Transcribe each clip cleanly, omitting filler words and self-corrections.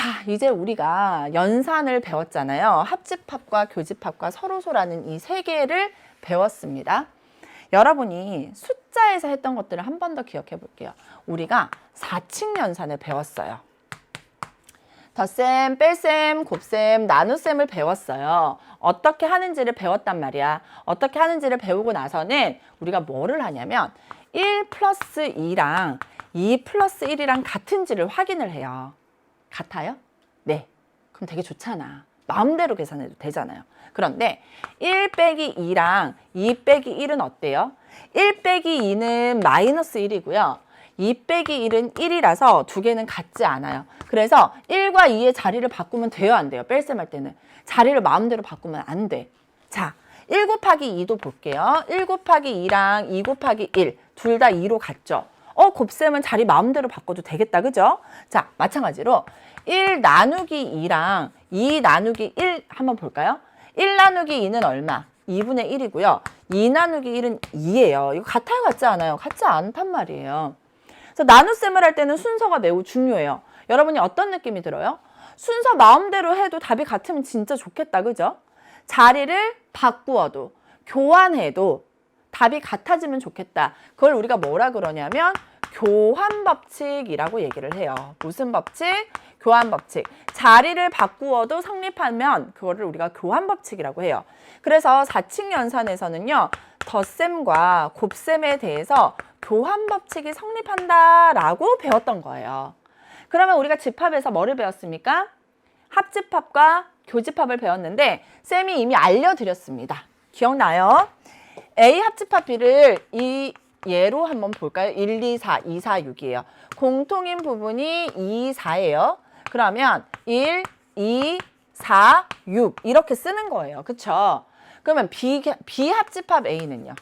자, 이제 우리가 연산을 배웠잖아요. 합집합과 교집합과 서로소라는 이 세 개를 배웠습니다. 여러분이 숫자에서 했던 것들을 한 번 더 기억해 볼게요. 우리가 4칙 연산을 배웠어요. 덧셈, 뺄셈, 곱셈, 나눗셈을 배웠어요. 어떻게 하는지를 배웠단 말이야. 어떻게 하는지를 배우고 나서는 우리가 뭐를 하냐면 1 플러스 2랑 2 플러스 1이랑 같은지를 확인을 해요. 같아요? 네. 그럼 되게 좋잖아. 마음대로 계산해도 되잖아요. 그런데 1 빼기 2랑 2 빼기 1은 어때요? 1 빼기 2는 마이너스 1이고요. 2 빼기 1은 1이라서 두 개는 같지 않아요. 그래서 1과 2의 자리를 바꾸면 돼요, 안 돼요? 뺄셈할 때는. 자리를 마음대로 바꾸면 안 돼. 자, 1 곱하기 2도 볼게요. 1 곱하기 2랑 2 곱하기 1, 둘 다 2로 같죠? 곱셈은 자리 마음대로 바꿔도 되겠다, 그죠? 자, 마찬가지로 1 나누기 2랑 2 나누기 1 한번 볼까요? 1 나누기 2는 얼마? 2분의 1이고요. 2 나누기 1은 2예요. 이거 같아요, 같지 않아요? 같지 않단 말이에요. 그래서 나눗셈을 할 때는 순서가 매우 중요해요. 여러분이 어떤 느낌이 들어요? 순서 마음대로 해도 답이 같으면 진짜 좋겠다, 그죠? 자리를 바꾸어도 교환해도 답이 같아지면 좋겠다. 그걸 우리가 뭐라 그러냐면 교환법칙이라고 얘기를 해요. 무슨 법칙? 교환법칙. 자리를 바꾸어도 성립하면 그거를 우리가 교환법칙이라고 해요. 그래서 4칙 연산에서는요. 덧셈과 곱셈에 대해서 교환법칙이 성립한다라고 배웠던 거예요. 그러면 우리가 집합에서 뭐를 배웠습니까? 합집합과 교집합을 배웠는데 쌤이 이미 알려드렸습니다. 기억나요? A 합집합 B를 이 예로 한번 볼까요? 1, 2, 4, 2, 4, 6이에요. 공통인 부분이 2, 4예요. 그러면 1, 2, 4, 6 이렇게 쓰는 거예요. 그쵸? 그러면 비합집합 A는요?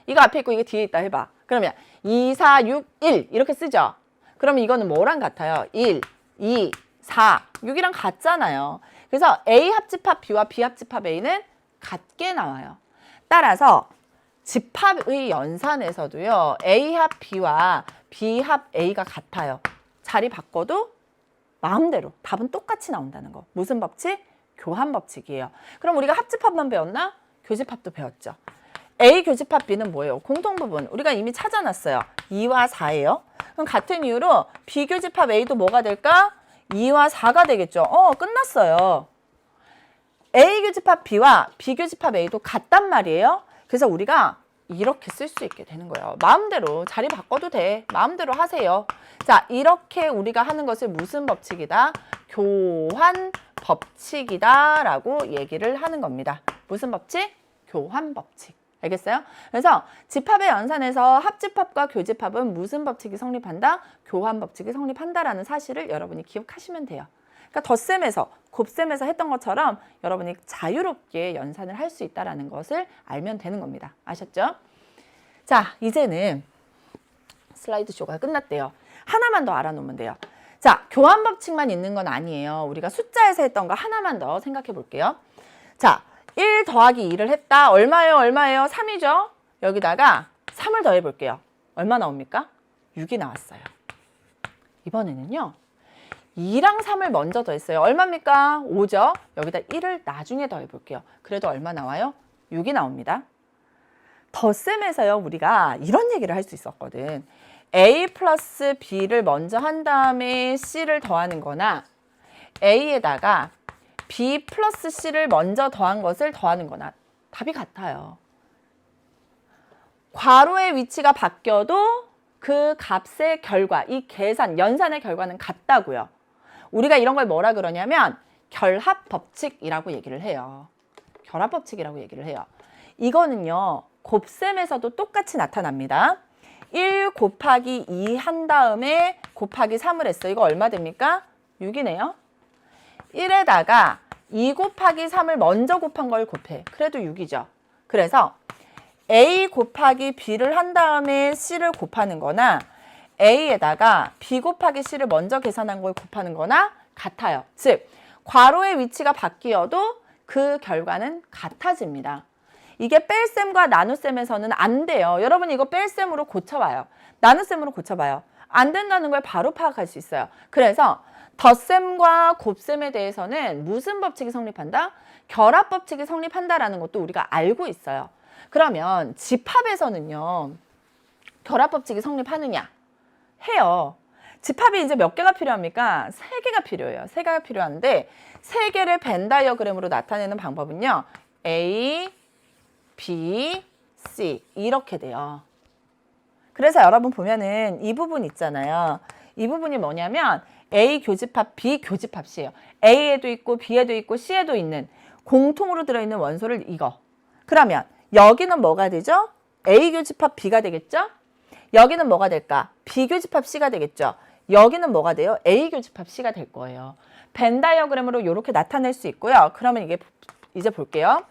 이거 앞에 있고 이거 뒤에 있다 해봐. 그러면 2, 4, 6, 1 이렇게 쓰죠? 그러면 이거는 뭐랑 같아요? 1, 2, 4, 6이랑 같잖아요. 그래서 A 합집합 B와 B 합집합 A는 같게 나와요. 따라서 집합의 연산에서도요. A 합 B와 B 합 A가 같아요. 자리 바꿔도 마음대로 답은 똑같이 나온다는 거. 무슨 법칙? 교환 법칙이에요. 그럼 우리가 합집합만 배웠나? 교집합도 배웠죠. A 교집합 B는 뭐예요? 공통부분. 우리가 이미 찾아놨어요. 2와 4예요. 그럼 같은 이유로 B 교집합 A도 뭐가 될까? 2와 4가 되겠죠. 끝났어요. A 교집합 B와 B 교집합 A도 같단 말이에요. 그래서 우리가 이렇게 쓸 수 있게 되는 거예요. 마음대로 자리 바꿔도 돼. 마음대로 하세요. 자, 이렇게 우리가 하는 것을 무슨 법칙이다? 교환 법칙이다 라고 얘기를 하는 겁니다. 무슨 법칙? 교환 법칙. 알겠어요? 그래서 집합의 연산에서 합집합과 교집합은 무슨 법칙이 성립한다? 교환 법칙이 성립한다라는 사실을 여러분이 기억하시면 돼요. 그러니까 덧셈에서 곱셈에서 했던 것처럼 여러분이 자유롭게 연산을 할 수 있다는 것을 알면 되는 겁니다. 아셨죠? 자, 이제는 슬라이드 쇼가 끝났대요. 하나만 더 알아놓으면 돼요. 자, 교환 법칙만 있는 건 아니에요. 우리가 숫자에서 했던 거 하나만 더 생각해 볼게요. 자, 1 더하기 2를 했다. 얼마예요? 얼마예요? 3이죠? 여기다가 3을 더해 볼게요. 얼마 나옵니까? 6이 나왔어요. 이번에는요. 2랑 3을 먼저 더했어요. 얼마입니까? 5죠? 여기다 1을 나중에 더해 볼게요. 그래도 얼마 나와요? 6이 나옵니다. 덧셈에서요. 우리가 이런 얘기를 할 수 있었거든. A 플러스 B를 먼저 한 다음에 C를 더하는 거나 A에다가 B 플러스 C를 먼저 더한 것을 더하는 거나 답이 같아요. 괄호의 위치가 바뀌어도 그 값의 결과, 이 계산, 연산의 결과는 같다고요. 우리가 이런 걸 뭐라 그러냐면 결합 법칙이라고 얘기를 해요. 결합 법칙이라고 얘기를 해요. 이거는요. 곱셈에서도 똑같이 나타납니다. 1 곱하기 2 한 다음에 곱하기 3을 했어요. 이거 얼마 됩니까? 6이네요. 1에다가 2 곱하기 3을 먼저 곱한 걸 곱해. 그래도 6이죠. 그래서 A 곱하기 B를 한 다음에 C를 곱하는 거나 A에다가 B 곱하기 C를 먼저 계산한 걸 곱하는 거나 같아요. 즉, 괄호의 위치가 바뀌어도 그 결과는 같아집니다. 이게 뺄셈과 나눗셈에서는 안 돼요. 여러분 이거 뺄셈으로 고쳐봐요. 나눗셈으로 고쳐봐요. 안 된다는 걸 바로 파악할 수 있어요. 그래서 덧셈과 곱셈에 대해서는 무슨 법칙이 성립한다? 결합 법칙이 성립한다라는 것도 우리가 알고 있어요. 그러면 집합에서는요. 결합 법칙이 성립하느냐? 해요. 집합이 이제 몇 개가 필요합니까? 3개가 필요해요. 3개가 필요한데 3개를 벤 다이어그램으로 나타내는 방법은요. A, B, C 이렇게 돼요. 그래서 여러분 보면은 이 부분 있잖아요. 이 부분이 뭐냐면 A 교집합, B 교집합 C예요. A에도 있고 B에도 있고 C에도 있는 공통으로 들어있는 원소를 이거. 그러면 여기는 뭐가 되죠? A 교집합 B가 되겠죠? 여기는 뭐가 될까? B 교집합 C가 되겠죠? 여기는 뭐가 돼요? A 교집합 C가 될 거예요. 벤 다이어그램으로 이렇게 나타낼 수 있고요. 그러면 이게 이제 볼게요.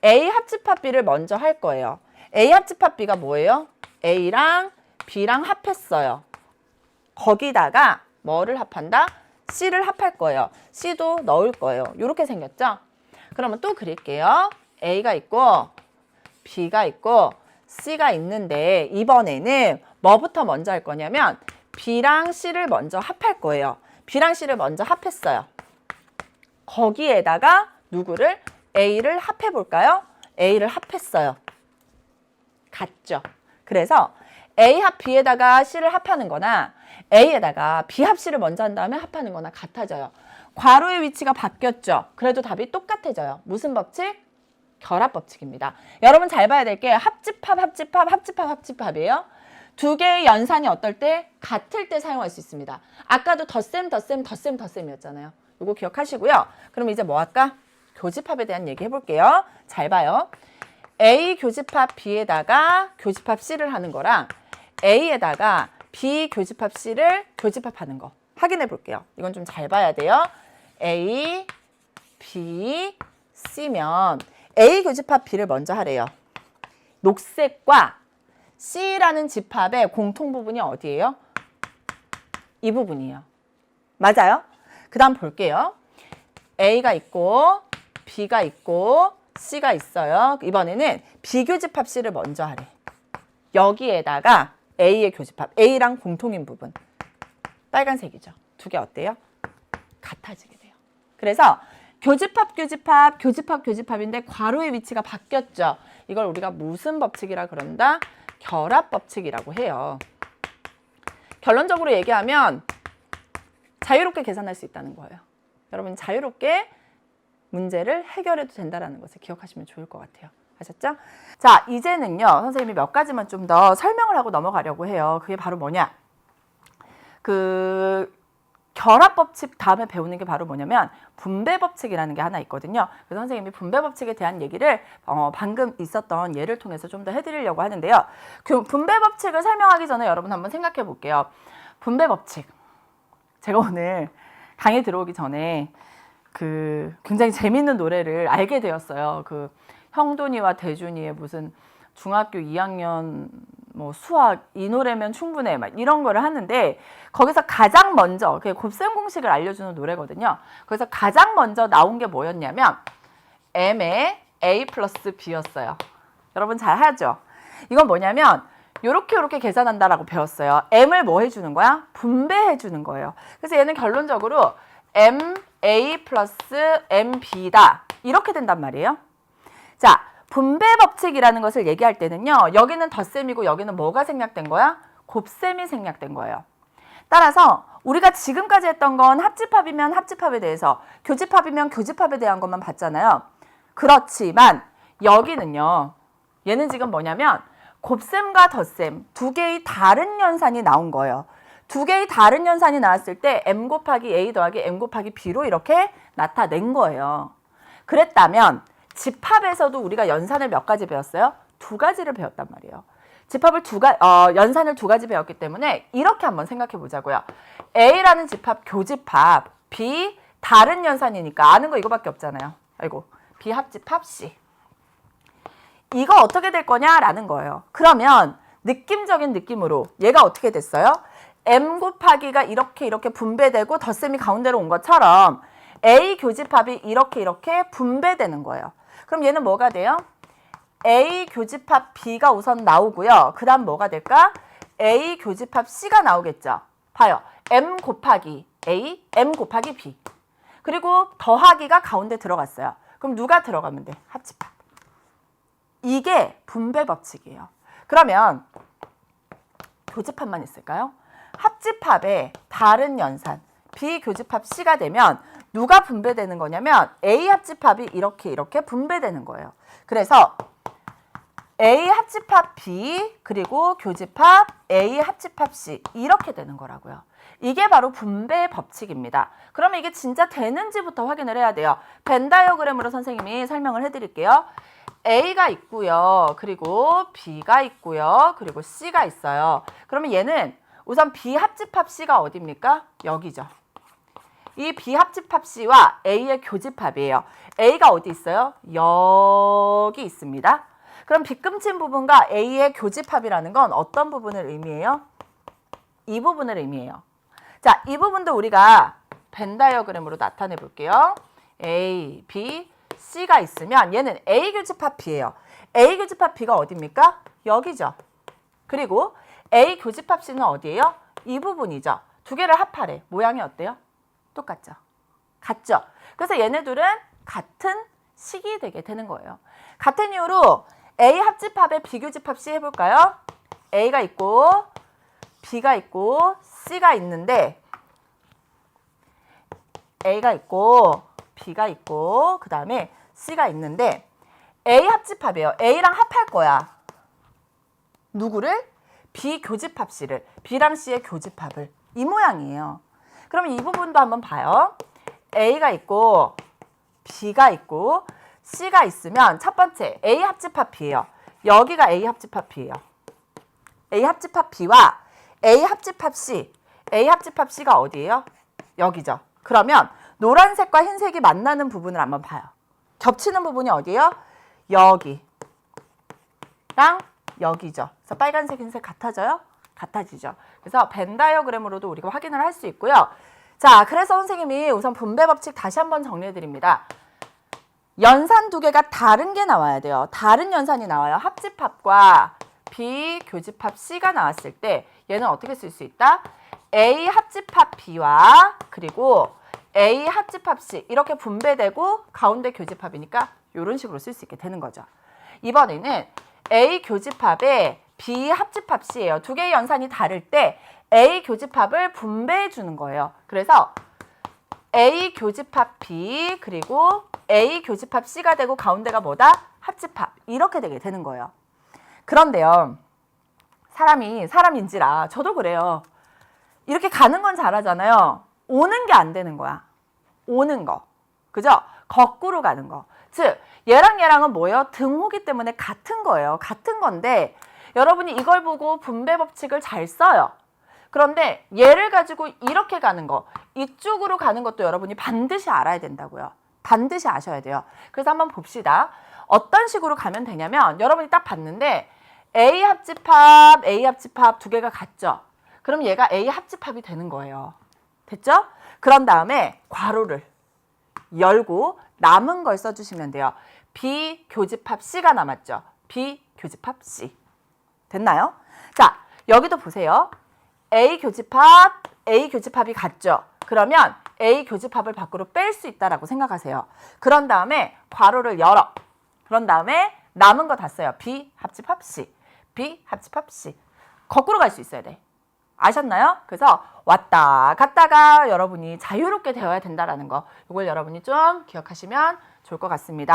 A 합집합 B를 먼저 할 거예요. A 합집합 B가 뭐예요? A랑 B랑 합했어요. 거기다가 뭐를 합한다? C를 합할 거예요. C도 넣을 거예요. 이렇게 생겼죠? 그러면 또 그릴게요. A가 있고 B가 있고 C가 있는데 이번에는 뭐부터 먼저 할 거냐면 B랑 C를 먼저 합할 거예요. B랑 C를 먼저 합했어요. 거기에다가 누구를? A를 합해 볼까요? A를 합했어요. 같죠? 그래서 A 합 B에다가 C를 합하는 거나 A에다가 B 합 C를 먼저 한 다음에 합하는 거나 같아져요. 괄호의 위치가 바뀌었죠? 그래도 답이 똑같아져요. 무슨 법칙? 결합 법칙입니다. 여러분 잘 봐야 될 게 합집합, 합집합, 합집합, 합집합이에요. 두 개의 연산이 어떨 때? 같을 때 사용할 수 있습니다. 아까도 덧셈, 덧셈, 덧셈, 덧셈이었잖아요. 이거 기억하시고요. 그럼 이제 뭐 할까? 교집합에 대한 얘기 해볼게요. 잘 봐요. A 교집합 B에다가 교집합 C를 하는 거랑 A에다가 B 교집합 C를 교집합하는 거 확인해 볼게요. 이건 좀 잘 봐야 돼요. A, B, C면 A 교집합 B를 먼저 하래요. 녹색과 C라는 집합의 공통 부분이 어디예요? 이 부분이에요. 맞아요? 그 다음 볼게요. A가 있고 B가 있고 C가 있어요. 이번에는 B 교집합 C를 먼저 하래. 여기에다가 A의 교집합, A랑 공통인 부분. 빨간색이죠. 두 개 어때요? 같아지게 돼요. 그래서 교집합, 교집합, 교집합, 교집합인데 괄호의 위치가 바뀌었죠. 이걸 우리가 무슨 법칙이라 그런다? 결합 법칙이라고 해요. 결론적으로 얘기하면 자유롭게 계산할 수 있다는 거예요. 여러분 자유롭게 문제를 해결해도 된다는 것을 기억하시면 좋을 것 같아요. 아셨죠? 자, 이제는요. 선생님이 몇 가지만 좀 더 설명을 하고 넘어가려고 해요. 그게 바로 뭐냐? 결합 법칙 다음에 배우는 게 바로 뭐냐면 분배 법칙이라는 게 하나 있거든요. 그래서 선생님이 분배 법칙에 대한 얘기를 방금 있었던 예를 통해서 좀 더 해드리려고 하는데요. 그 분배 법칙을 설명하기 전에 여러분 한번 생각해 볼게요. 분배 법칙. 제가 오늘 강의 들어오기 전에 굉장히 재밌는 노래를 알게 되었어요. 형돈이와 대준이의 무슨 중학교 2학년 뭐 수학 이 노래면 충분해 막 이런 거를 하는데 거기서 가장 먼저 곱셈 공식을 알려주는 노래거든요. 그래서 가장 먼저 나온 게 뭐였냐면 M의 A 플러스 B였어요. 여러분 잘 하죠? 이건 뭐냐면 요렇게 계산한다라고 배웠어요. M을 뭐 해주는 거야? 분배해 주는 거예요. 그래서 얘는 결론적으로 MA 플러스 MB다 이렇게 된단 말이에요. 자, 분배 법칙이라는 것을 얘기할 때는요. 여기는 덧셈이고 여기는 뭐가 생략된 거야? 곱셈이 생략된 거예요. 따라서 우리가 지금까지 했던 건 합집합이면 합집합에 대해서 교집합이면 교집합에 대한 것만 봤잖아요. 그렇지만 여기는요. 얘는 지금 뭐냐면 곱셈과 덧셈 두 개의 다른 연산이 나온 거예요. 두 개의 다른 연산이 나왔을 때 M 곱하기 A 더하기 M 곱하기 B로 이렇게 나타낸 거예요. 그랬다면 집합에서도 우리가 연산을 몇 가지 배웠어요? 2가지를 배웠단 말이에요. 집합을 연산을 2가지 배웠기 때문에 이렇게 한번 생각해 보자고요. A라는 집합 교집합, B 다른 연산이니까 아는 거 이거밖에 없잖아요. 아이고, B 합집합 C. 이거 어떻게 될 거냐라는 거예요. 그러면 느낌적인 느낌으로 얘가 어떻게 됐어요? M 곱하기가 이렇게 분배되고 덧셈이 가운데로 온 것처럼 A 교집합이 이렇게 분배되는 거예요. 그럼 얘는 뭐가 돼요? A 교집합 B가 우선 나오고요. 그 다음 뭐가 될까? A 교집합 C가 나오겠죠. 봐요. m 곱하기 a, m 곱하기 b. 그리고 더하기가 가운데 들어갔어요. 그럼 누가 들어가면 돼? 합집합. 이게 분배 법칙이에요. 그러면 교집합만 있을까요? 합집합의 다른 연산 비교집합 C가 되면 누가 분배되는 거냐면 A 합집합이 이렇게 분배되는 거예요. 그래서 A 합집합 B 그리고 교집합 A 합집합 C 이렇게 되는 거라고요. 이게 바로 분배 법칙입니다. 그러면 이게 진짜 되는지부터 확인을 해야 돼요. 벤 다이어그램으로 선생님이 설명을 해드릴게요. A가 있고요. 그리고 B가 있고요. 그리고 C가 있어요. 그러면 얘는 우선 B 합집합 C가 어디입니까? 여기죠. 이 B 합집합 C와 A의 교집합이에요. A가 어디 있어요? 여기 있습니다. 그럼 빗금친 부분과 A의 교집합이라는 건 어떤 부분을 의미해요? 이 부분을 의미해요. 자, 이 부분도 우리가 벤 다이어그램으로 나타내 볼게요. A, B, C가 있으면 얘는 A 교집합 B예요. A 교집합 B가 어디입니까? 여기죠. 그리고 A 교집합 C는 어디예요? 이 부분이죠. 두 개를 합하래. 모양이 어때요? 똑같죠? 같죠? 그래서 얘네들은 같은 식이 되게 되는 거예요. 같은 이유로 A 합집합에 B 교집합 C 해볼까요? A가 있고 B가 있고 C가 있는데 A가 있고 B가 있고 그 다음에 C가 있는데 A 합집합이에요. A랑 합할 거야. 누구를? B 교집합 C를. B랑 C의 교집합을. 이 모양이에요. 그럼 이 부분도 한번 봐요. A가 있고 B가 있고 C가 있으면 첫 번째 A 합집합 B예요. 여기가 A 합집합 B예요. A 합집합 B와 A 합집합 C. A 합집합 C가 어디예요? 여기죠. 그러면 노란색과 흰색이 만나는 부분을 한번 봐요. 겹치는 부분이 어디예요? 여기랑 여기죠. 그래서 빨간색, 흰색 같아져요? 같아지죠. 그래서 벤 다이어그램으로도 우리가 확인을 할 수 있고요. 자, 그래서 선생님이 우선 분배 법칙 다시 한번 정리해 드립니다. 연산 두 개가 다른 게 나와야 돼요. 다른 연산이 나와요. 합집합과 비교집합 C가 나왔을 때 얘는 어떻게 쓸 수 있다? A 합집합 B와 그리고 A 합집합 C 이렇게 분배되고 가운데 교집합이니까 이런 식으로 쓸 수 있게 되는 거죠. 이번에는 A 교집합에 B 합집합 C예요. 두 개의 연산이 다를 때 A 교집합을 분배해 주는 거예요. 그래서 A 교집합 B 그리고 A 교집합 C가 되고 가운데가 뭐다? 합집합. 이렇게 되게 되는 거예요. 그런데요. 사람인지라 저도 그래요. 이렇게 가는 건 잘하잖아요. 오는 게 안 되는 거야. 오는 거. 그죠? 거꾸로 가는 거. 즉 얘랑 얘랑은 뭐예요? 등호기 때문에 같은 거예요. 같은 건데 여러분이 이걸 보고 분배 법칙을 잘 써요. 그런데 얘를 가지고 이렇게 가는 거, 이쪽으로 가는 것도 여러분이 반드시 알아야 된다고요. 반드시 아셔야 돼요. 그래서 한번 봅시다. 어떤 식으로 가면 되냐면 여러분이 딱 봤는데 A 합집합 두 개가 같죠? 그럼 얘가 A 합집합이 되는 거예요. 됐죠? 그런 다음에 괄호를 열고 남은 걸 써주시면 돼요. B 교집합 C가 남았죠? B 교집합 C. 됐나요? 자, 여기도 보세요. A 교집합이 같죠? 그러면 A 교집합을 밖으로 뺄 수 있다라고 생각하세요. 그런 다음에 괄호를 열어. 그런 다음에 남은 거 다 써요. B 합집합 C. B 합집합 C. 거꾸로 갈 수 있어야 돼. 아셨나요? 그래서 왔다 갔다가 여러분이 자유롭게 되어야 된다라는 거. 이걸 여러분이 좀 기억하시면 좋을 것 같습니다.